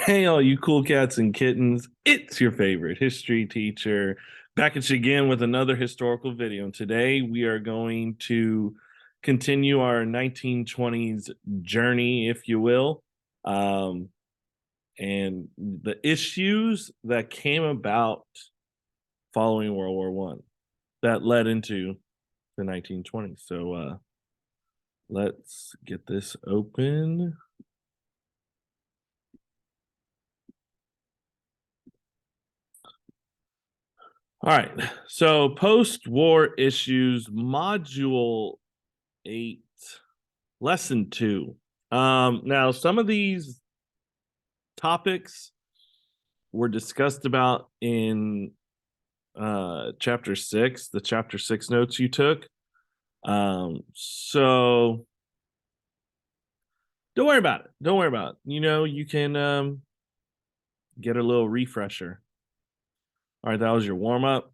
Hey, all you cool cats and kittens. It's your favorite history teacher back at you again with another historical video. And today we are going to continue our 1920s journey, if you will, um, and the issues that came about following World War One that led into the 1920s. So let's get this open. All right. So post-war issues, module 8, lesson 2. Now some of these topics were discussed about in chapter 6, the chapter 6 notes you took. So don't worry about it. Don't worry about it. You can get a little refresher. All right, that was your warm-up.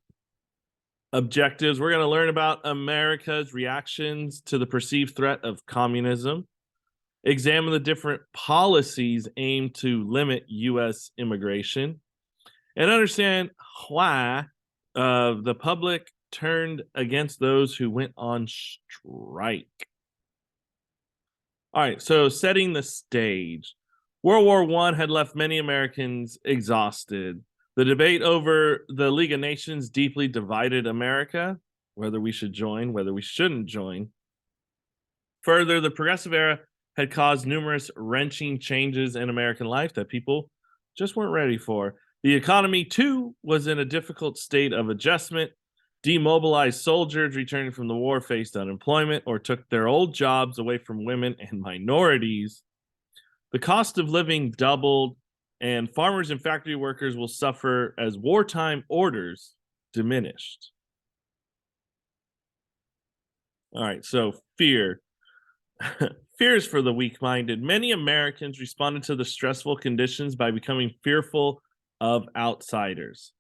Objectives. We're going to learn about America's reactions to the perceived threat of communism, examine the different policies aimed to limit U.S. immigration, and understand why the public turned against those who went on strike. All right, so setting the stage. World War I had left many Americans exhausted. The debate over the League of Nations deeply divided America, whether we should join, whether we shouldn't join. Further, the progressive era had caused numerous wrenching changes in American life that people just weren't ready for. The economy, too, was in a difficult state of adjustment. Demobilized soldiers returning from the war faced unemployment or took their old jobs away from women and minorities. The cost of living doubled, and farmers and factory workers will suffer as wartime orders diminished. All right, so fear. Fear is for the weak-minded. Many Americans responded to the stressful conditions by becoming fearful of outsiders.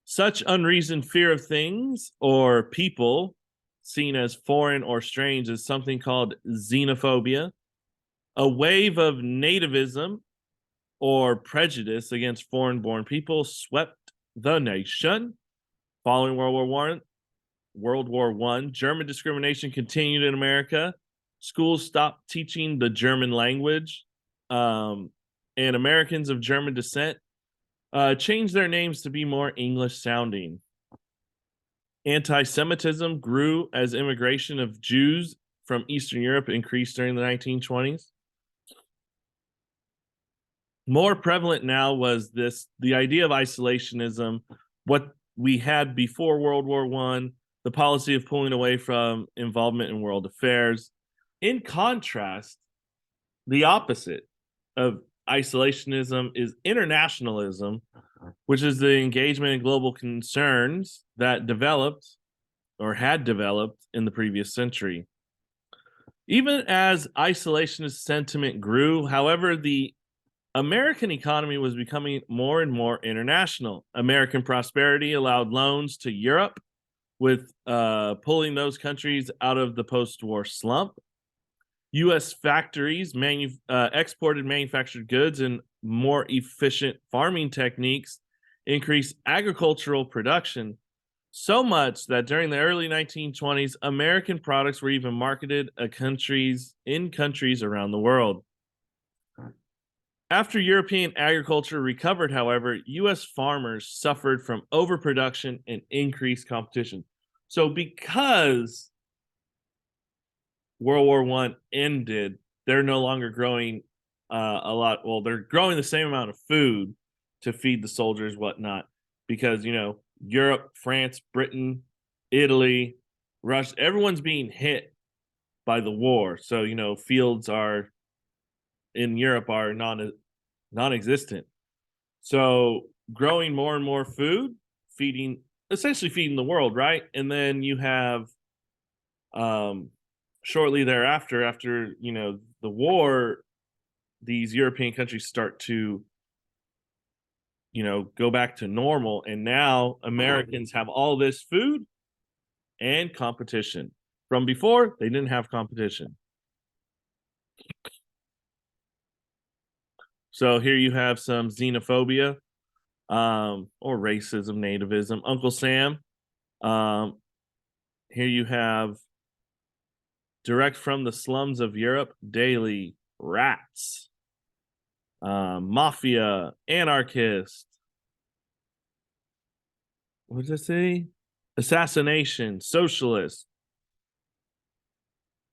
Such unreasoned fear of things or people seen as foreign or strange is something called xenophobia. A wave of nativism or prejudice against foreign-born people swept the nation. Following World War One, German discrimination continued in America. Schools stopped teaching the German language, and Americans of German descent changed their names to be more English sounding. Anti-Semitism grew as immigration of Jews from Eastern Europe increased during the 1920s. More prevalent now was the idea of isolationism, what we had before World War One, the policy of pulling away from involvement in world affairs. In contrast, the opposite of isolationism is internationalism, which is the engagement in global concerns that developed or had developed in the previous century. Even as isolationist sentiment grew, however, the American economy was becoming more and more international. American prosperity allowed loans to Europe, with pulling those countries out of the post-war slump. U.S. factories exported manufactured goods and more efficient farming techniques increased agricultural production, so much that during the early 1920s, American products were even marketed in countries around the world. After European agriculture recovered, however, U.S. farmers suffered from overproduction and increased competition. So because World War I ended, they're no longer growing a lot. Well, they're growing the same amount of food to feed the soldiers, whatnot, because, Europe, France, Britain, Italy, Russia, everyone's being hit by the war. So, fields in Europe are non-existent. So growing more and more food, essentially feeding the world, right? And then you have shortly thereafter, after the war, these European countries start to go back to normal, and now Americans have all this food and competition. From before, they didn't have competition. So here you have some xenophobia, or racism, nativism. Uncle Sam. Here you have direct from the slums of Europe, daily rats, mafia, anarchist. What does it say? Assassination, socialist.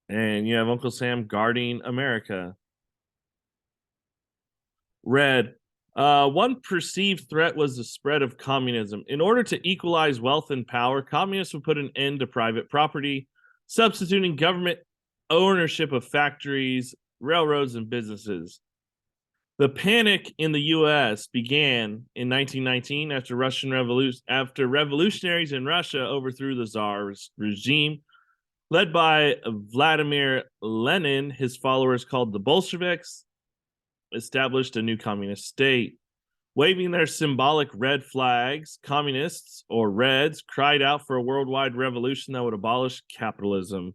And you have Uncle Sam guarding America. Red. One perceived threat was the spread of communism. In order to equalize wealth and power, communists would put an end to private property, substituting government ownership of factories, railroads, and businesses. The panic in the U.S. began in 1919 after revolutionaries in Russia overthrew the Tsar's regime. Led by Vladimir Lenin, his followers, called the Bolsheviks, established a new communist state. Waving their symbolic red flags, communists, or Reds, cried out for a worldwide revolution that would abolish capitalism.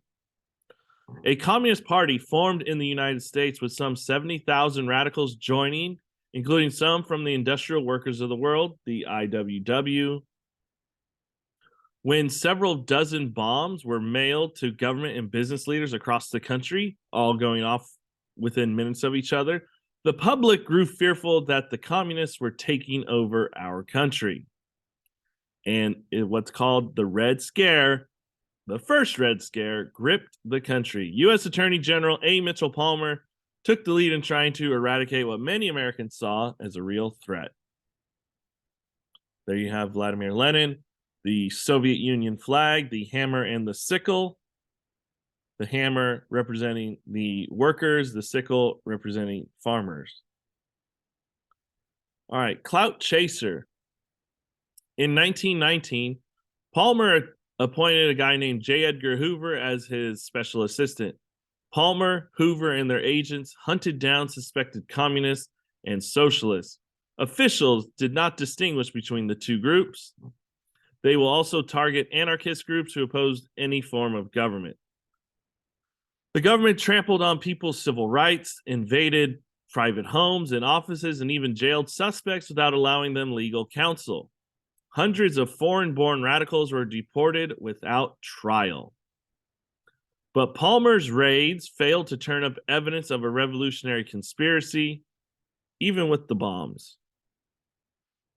A communist party formed in the United States with some 70,000 radicals joining, including some from the Industrial Workers of the World, the IWW. When several dozen bombs were mailed to government and business leaders across the country, all going off within minutes of each other, the public grew fearful that the communists were taking over our country. And what's called the Red Scare, the first Red Scare, gripped the country. U.S. Attorney General A. Mitchell Palmer took the lead in trying to eradicate what many Americans saw as a real threat. There you have Vladimir Lenin, the Soviet Union flag, the hammer and the sickle. The hammer representing the workers, the sickle representing farmers. All right, clout chaser. In 1919, Palmer appointed a guy named J. Edgar Hoover as his special assistant. Palmer, Hoover, and their agents hunted down suspected communists and socialists. Officials did not distinguish between the two groups. They will also target anarchist groups who opposed any form of government. The government trampled on people's civil rights, invaded private homes and offices, and even jailed suspects without allowing them legal counsel. Hundreds of foreign-born radicals were deported without trial. But Palmer's raids failed to turn up evidence of a revolutionary conspiracy, even with the bombs.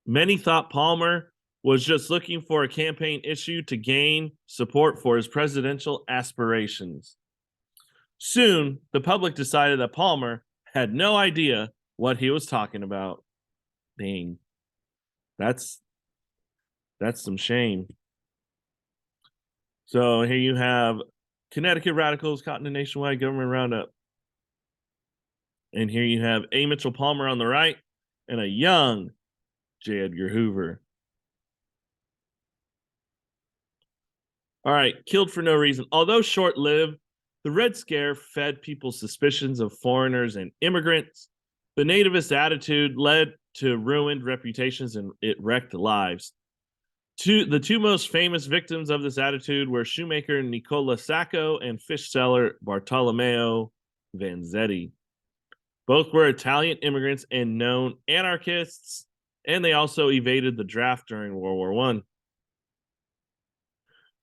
Many thought Palmer was just looking for a campaign issue to gain support for his presidential aspirations. Soon, the public decided that Palmer had no idea what he was talking about. Dang. That's some shame. So here you have Connecticut radicals caught in a nationwide government roundup. And here you have A. Mitchell Palmer on the right and a young J. Edgar Hoover. All right, killed for no reason. Although short-lived, the Red Scare fed people's suspicions of foreigners and immigrants. The nativist attitude led to ruined reputations and it wrecked lives. The two most famous victims of this attitude were shoemaker Nicola Sacco and fish seller Bartolomeo Vanzetti. Both were Italian immigrants and known anarchists, and they also evaded the draft during World War I.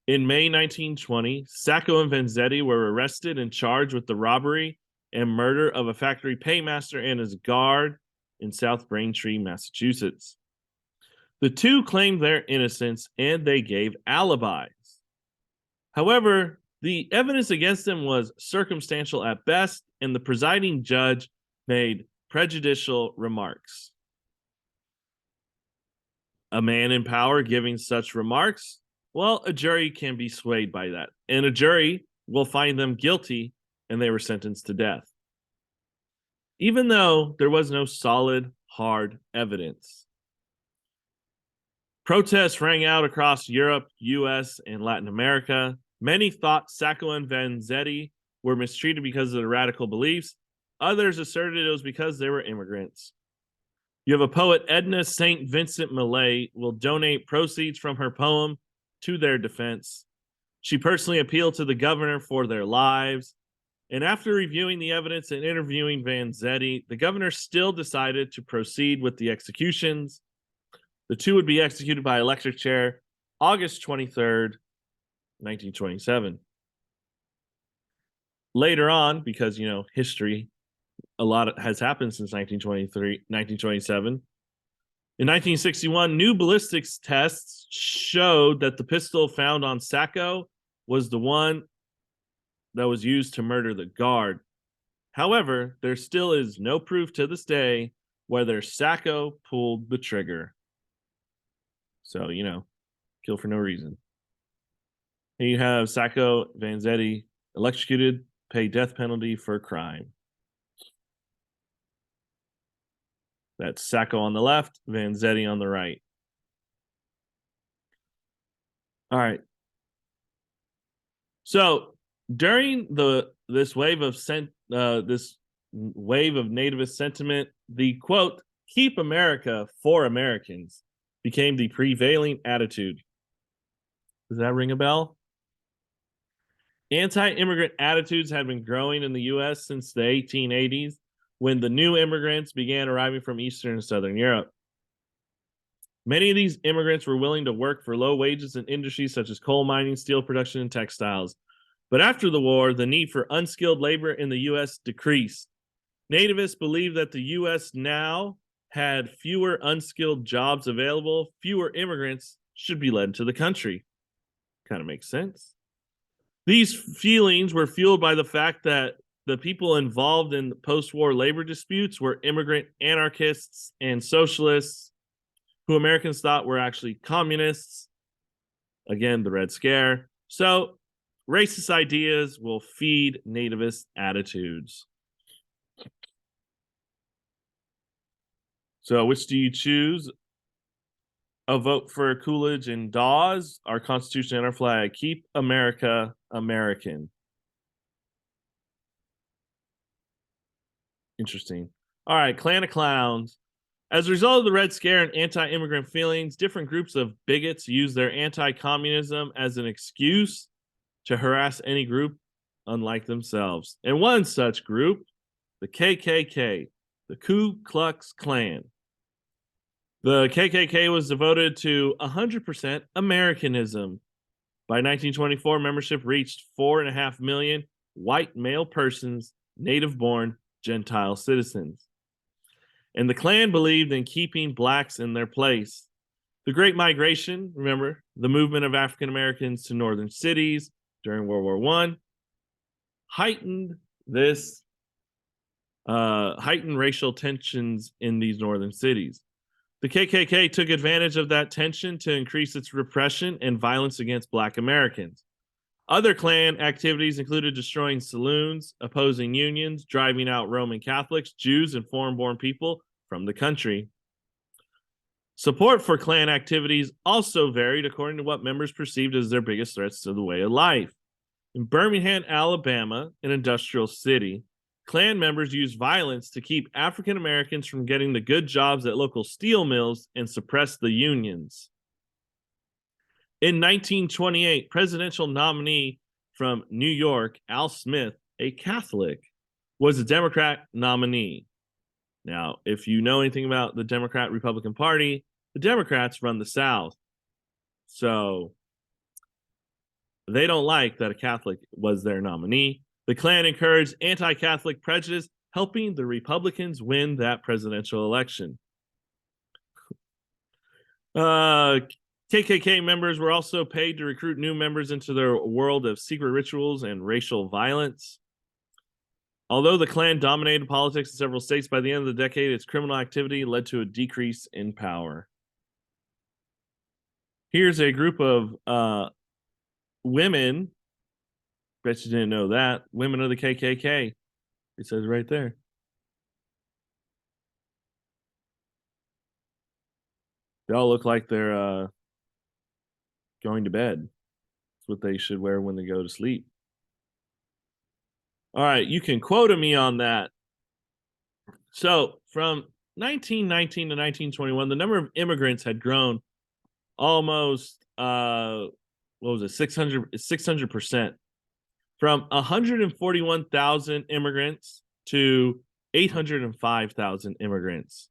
In May 1920, Sacco and Vanzetti were arrested and charged with the robbery and murder of a factory paymaster and his guard in South Braintree, Massachusetts. The two claimed their innocence and they gave alibis. However, the evidence against them was circumstantial at best, and the presiding judge made prejudicial remarks. A man in power giving such remarks, well, a jury can be swayed by that, and a jury will find them guilty, and they were sentenced to death. Even though there was no solid, hard evidence. Protests rang out across Europe, US, and Latin America. Many thought Sacco and Vanzetti were mistreated because of their radical beliefs. Others asserted it was because they were immigrants. You have a poet, Edna St. Vincent Millay, will donate proceeds from her poem to their defense. She personally appealed to the governor for their lives, And after reviewing the evidence and interviewing Vanzetti, the governor still decided to proceed with the executions. The two would be executed by electric chair August 23rd, 1927. Later on, because, history, a lot has happened since 1927. In 1961, new ballistics tests showed that the pistol found on Sacco was the one that was used to murder the guard. However, there still is no proof to this day whether Sacco pulled the trigger. So, kill for no reason. Here you have Sacco, Vanzetti electrocuted, pay death penalty for crime. That's Sacco on the left, Vanzetti on the right. All right. So during this wave of nativist sentiment, the quote "Keep America for Americans" became the prevailing attitude. Does that ring a bell? Anti-immigrant attitudes had been growing in the U.S. since the 1880s, when the new immigrants began arriving from Eastern and Southern Europe. Many of these immigrants were willing to work for low wages in industries such as coal mining, steel production, and textiles. But after the war, the need for unskilled labor in the U.S. decreased. Nativists believed that the U.S. now had fewer unskilled jobs available, fewer immigrants should be led into the country. Kind of makes sense. These feelings were fueled by the fact that the people involved in post-war labor disputes were immigrant anarchists and socialists who Americans thought were actually communists. Again, the Red Scare. So, racist ideas will feed nativist attitudes. So, which do you choose? A vote for Coolidge and Dawes, our Constitution and our flag. Keep America American. Interesting. All right, Clan of Clowns. As a result of the Red Scare and anti-immigrant feelings, different groups of bigots use their anti-communism as an excuse to harass any group unlike themselves. And one such group, the KKK, the Ku Klux Klan. The KKK was devoted to 100% Americanism. By 1924, membership reached 4.5 million white male persons, native-born Gentile citizens. And the Klan believed in keeping blacks in their place. The Great Migration, remember, the movement of African Americans to northern cities during World War I, heightened racial tensions in these northern cities. The KKK took advantage of that tension to increase its repression and violence against Black Americans. Other Klan activities included destroying saloons, opposing unions, driving out Roman Catholics, Jews, and foreign-born people from the country. Support for Klan activities also varied according to what members perceived as their biggest threats to the way of life. In Birmingham, Alabama, an industrial city, Klan members used violence to keep African Americans from getting the good jobs at local steel mills and suppress the unions. In 1928, presidential nominee from New York, Al Smith, a Catholic, was a Democrat nominee. Now, if you know anything about the Democrat-Republican Party, the Democrats run the South. So they don't like that a Catholic was their nominee. The Klan encouraged anti-Catholic prejudice, helping the Republicans win that presidential election. KKK members were also paid to recruit new members into their world of secret rituals and racial violence. Although the Klan dominated politics in several states, by the end of the decade, its criminal activity led to a decrease in power. Here's a group of women. Bet you didn't know that. Women of the KKK. It says right there. They all look like they're going to bed. That's what they should wear when they go to sleep. All right, you can quote me on that. So from 1919 to 1921, the number of immigrants had grown almost 600%. from 141,000 immigrants to 805,000 immigrants.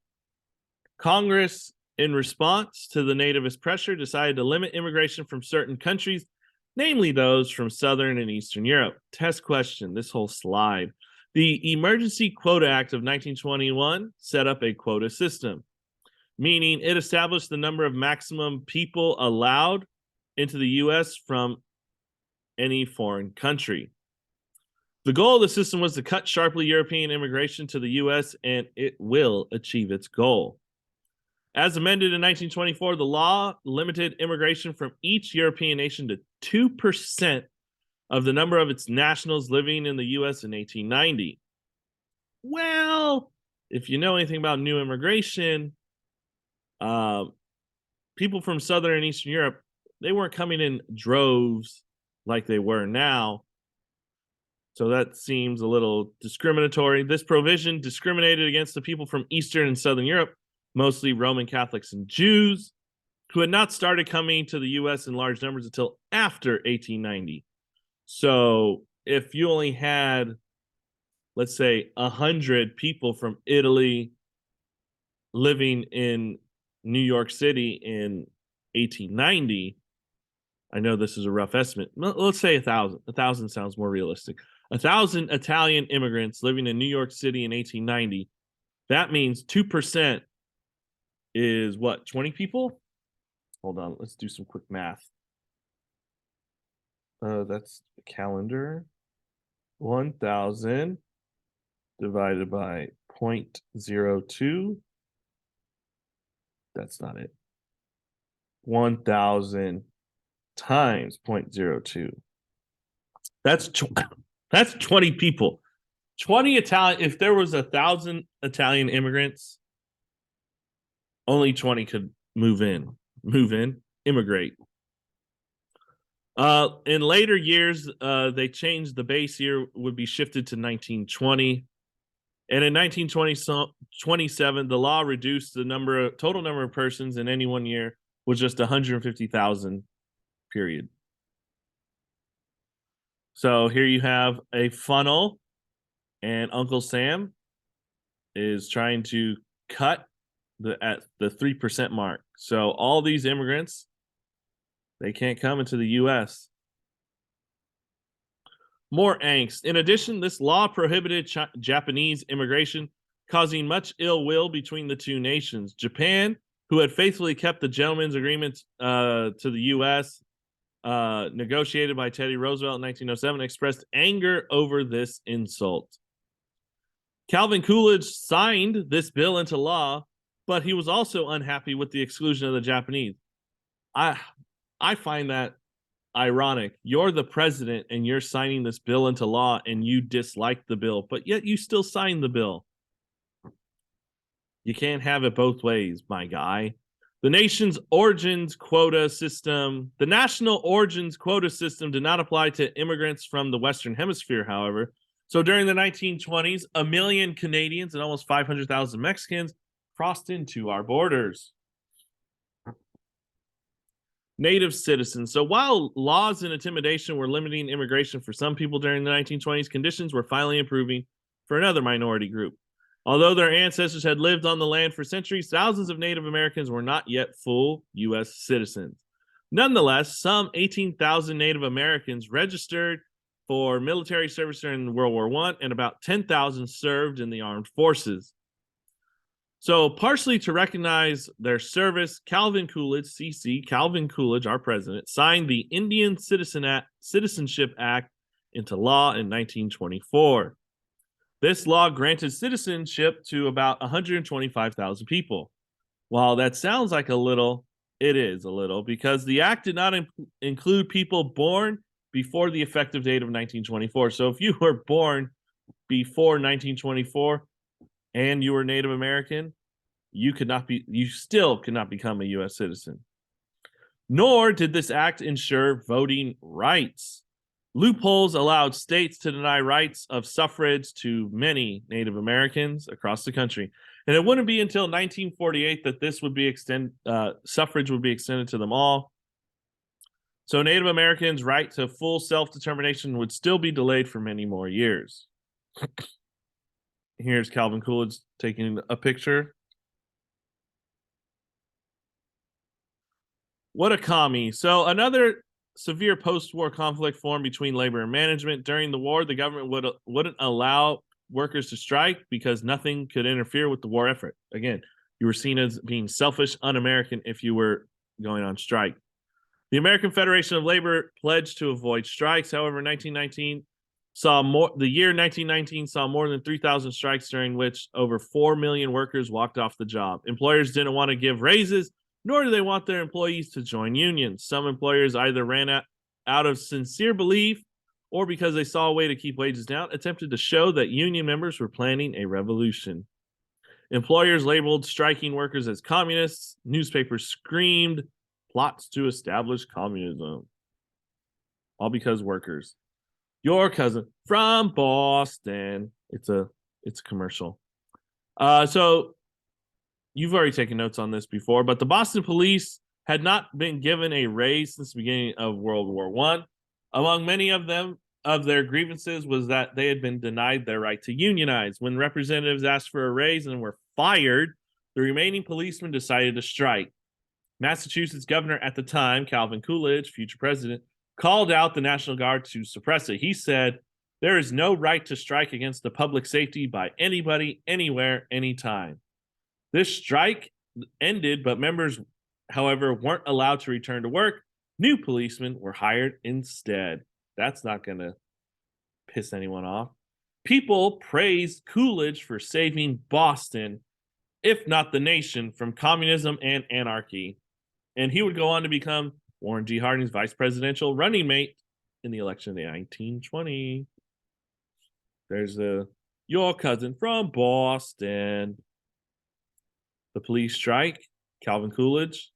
Congress, in response to the nativist pressure, decided to limit immigration from certain countries, namely those from Southern and Eastern Europe. Test question, this whole slide. The Emergency Quota Act of 1921 set up a quota system, meaning it established the number of maximum people allowed into the U.S. from any foreign country. The goal of the system was to cut sharply European immigration to the U.S., and it will achieve its goal. As amended in 1924, the law limited immigration from each European nation to 2% of the number of its nationals living in the U.S. in 1890. Well, if you know anything about new immigration, people from Southern and Eastern Europe, they weren't coming in droves like they were now. So that seems a little discriminatory. This provision discriminated against the people from Eastern and Southern Europe, mostly Roman Catholics and Jews, who had not started coming to the U.S. in large numbers until after 1890. So if you only had, let's say, 100 people from Italy living in New York City in 1890, I know this is a rough estimate. Let's say 1,000. 1,000 sounds more realistic. 1,000 Italian immigrants living in New York City in 1890. That means 2% is what, 20 people? Hold on, let's do some quick math. That's the calendar. 1,000 divided by 0.02. That's not it. 1,000 times 0.02. That's 20 people. 20 Italian. If there was 1,000 Italian immigrants, only 20 could move in, immigrate. In later years, they changed the base year would be shifted to 1920. And in 1927, the law reduced the total number of persons in any one year was just 150,000, period. So here you have a funnel, and Uncle Sam is trying to cut at the 3% mark. So all these immigrants, they can't come into the U.S. More angst. In addition, this law prohibited Japanese immigration, causing much ill will between the two nations. Japan, who had faithfully kept the gentleman's agreement to the U.S., negotiated by Teddy Roosevelt in 1907, expressed anger over this insult. Calvin Coolidge signed this bill into law, but he was also unhappy with the exclusion of the Japanese. I find that ironic. You're the president and you're signing this bill into law and you dislike the bill, but yet you still signed the bill. You can't have it both ways, my guy. The national origins quota system did not apply to immigrants from the Western Hemisphere, however. So during the 1920s, 1 million Canadians and almost 500,000 Mexicans crossed into our borders. Native citizens. So while laws and intimidation were limiting immigration for some people during the 1920s, conditions were finally improving for another minority group. Although their ancestors had lived on the land for centuries, thousands of Native Americans were not yet full U.S. citizens. Nonetheless, some 18,000 Native Americans registered for military service during World War I, and about 10,000 served in the armed forces. So, partially to recognize their service, Calvin Coolidge, our president, signed the Indian Citizenship Act into law in 1924. This law granted citizenship to about 125,000 people. While that sounds like a little, it is a little, because the act did not include people born before the effective date of 1924. So if you were born before 1924 and you were Native American, you still could not become a U.S. citizen. Nor did this act ensure voting rights. Loopholes allowed states to deny rights of suffrage to many Native Americans across the country. And it wouldn't be until 1948 that this would be suffrage would be extended to them all. So Native Americans' right to full self-determination would still be delayed for many more years. Here's Calvin Coolidge taking a picture. What a commie. So another severe post-war conflict formed between labor and management. During the war, the government wouldn't allow workers to strike because nothing could interfere with the war effort. Again, you were seen as being selfish, un-American if you were going on strike. The American Federation of Labor pledged to avoid strikes. However, 1919 saw more. The year 1919 saw more than 3,000 strikes, during which over 4 million workers walked off the job. Employers didn't want to give raises, nor do they want their employees to join unions. Some employers either ran out of sincere belief or because they saw a way to keep wages down, attempted to show that union members were planning a revolution. Employers labeled striking workers as communists. Newspapers screamed plots to establish communism. All because workers. Your cousin from Boston. It's a commercial. So you've already taken notes on this before, but the Boston police had not been given a raise since the beginning of World War I. Among many of their grievances was that they had been denied their right to unionize. When representatives asked for a raise and were fired, the remaining policemen decided to strike. Massachusetts governor at the time, Calvin Coolidge, future president, called out the National Guard to suppress it. He said, "There is no right to strike against the public safety by anybody, anywhere, anytime." This strike ended, but members, however, weren't allowed to return to work. New policemen were hired instead. That's not going to piss anyone off. People praised Coolidge for saving Boston, if not the nation, from communism and anarchy. And he would go on to become Warren G. Harding's vice presidential running mate in the election of 1920. There's your cousin from Boston. The police strike, Calvin Coolidge.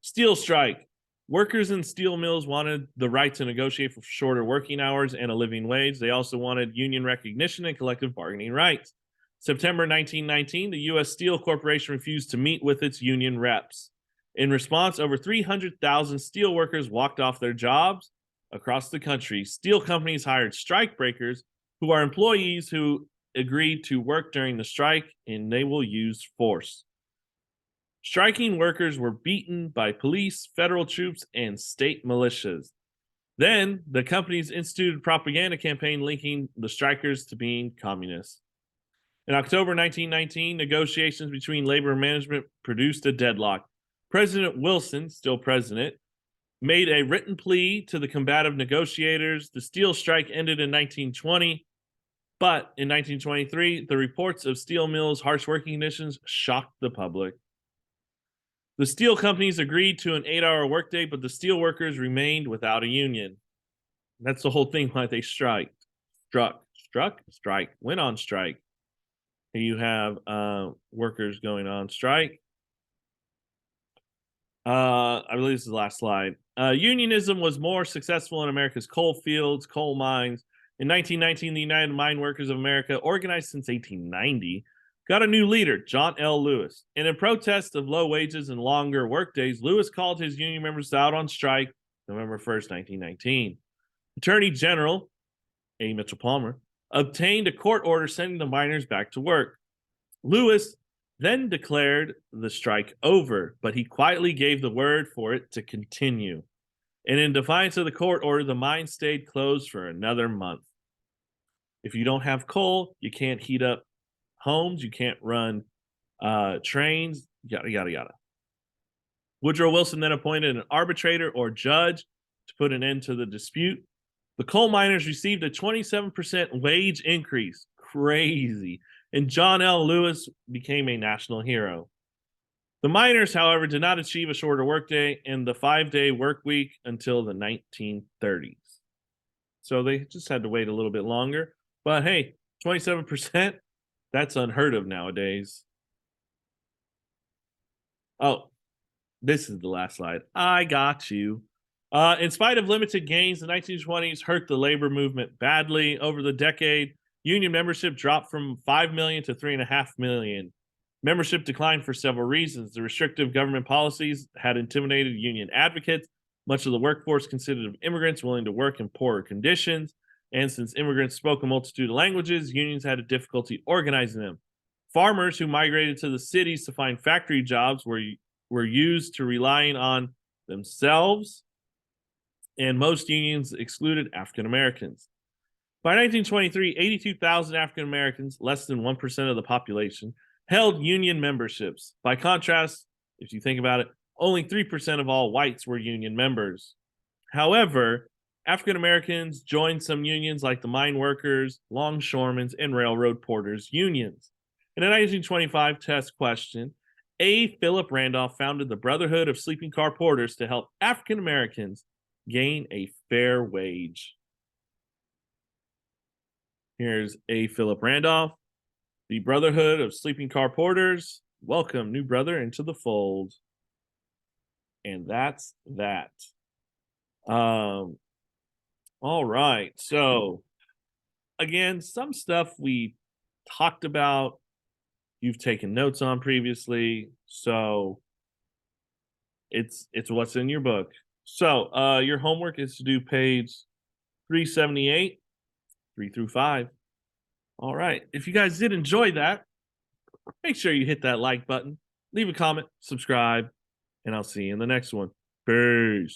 Steel strike. Workers in steel mills wanted the right to negotiate for shorter working hours and a living wage. They also wanted union recognition and collective bargaining rights. September 1919, the U.S. Steel Corporation refused to meet with its union reps. In response, over 300,000 steel workers walked off their jobs across the country. Steel companies hired strikebreakers, who are employees who agreed to work during the strike, and they will use force. Striking workers were beaten by police, federal troops, and state militias. Then, the companies instituted a propaganda campaign linking the strikers to being communists. In October 1919, negotiations between labor and management produced a deadlock. President Wilson, still president, made a written plea to the combative negotiators. The steel strike ended in 1920, but in 1923, the reports of steel mills' harsh working conditions shocked the public. The steel companies agreed to an 8-hour workday, but the steel workers remained without a union. That's the whole thing why they strike. Went on strike. Here you have workers going on strike. I believe this is the last slide. Unionism was more successful in America's coal fields, coal mines. In 1919, the United Mine Workers of America, organized since 1890, got a new leader, John L. Lewis. And in protest of low wages and longer workdays, Lewis called his union members out on strike November 1st, 1919. Attorney General A. Mitchell Palmer obtained a court order sending the miners back to work. Lewis then declared the strike over, but he quietly gave the word for it to continue. And in defiance of the court order, the mine stayed closed for another month. If you don't have coal, you can't heat up homes, you can't run trains, yada, yada, yada. Woodrow Wilson then appointed an arbitrator or judge to put an end to the dispute. The coal miners received a 27% wage increase. Crazy. And John L. Lewis became a national hero. The miners, however, did not achieve a shorter workday and the 5-day work week until the 1930s. So they just had to wait a little bit longer. But hey, 27%, that's unheard of nowadays. Oh, this is the last slide. I got you. In spite of limited gains, the 1920s hurt the labor movement badly. Over the decade, union membership dropped from 5 million to 3.5 million. Membership declined for several reasons. The restrictive government policies had intimidated union advocates. Much of the workforce consisted of immigrants willing to work in poorer conditions. And since immigrants spoke a multitude of languages, unions had a difficulty organizing them. Farmers who migrated to the cities to find factory jobs were used to relying on themselves, and most unions excluded African Americans. By 1923, 82,000 African Americans, less than 1% of the population, held union memberships. By contrast, if you think about it, only 3% of all whites were union members. However, African Americans joined some unions like the mine workers, longshoremen's, and railroad porters unions. In a 1925 test question, A. Philip Randolph founded the Brotherhood of Sleeping Car Porters to help African Americans gain a fair wage. Here's A. Philip Randolph, the Brotherhood of Sleeping Car Porters. Welcome, new brother, into the fold. And that's that. All right. So, again, some stuff we talked about, you've taken notes on previously. So, it's what's in your book. So, your homework is to do page 378, 3 through 5. All right. If you guys did enjoy that, make sure you hit that like button, leave a comment, subscribe, and I'll see you in the next one. Peace.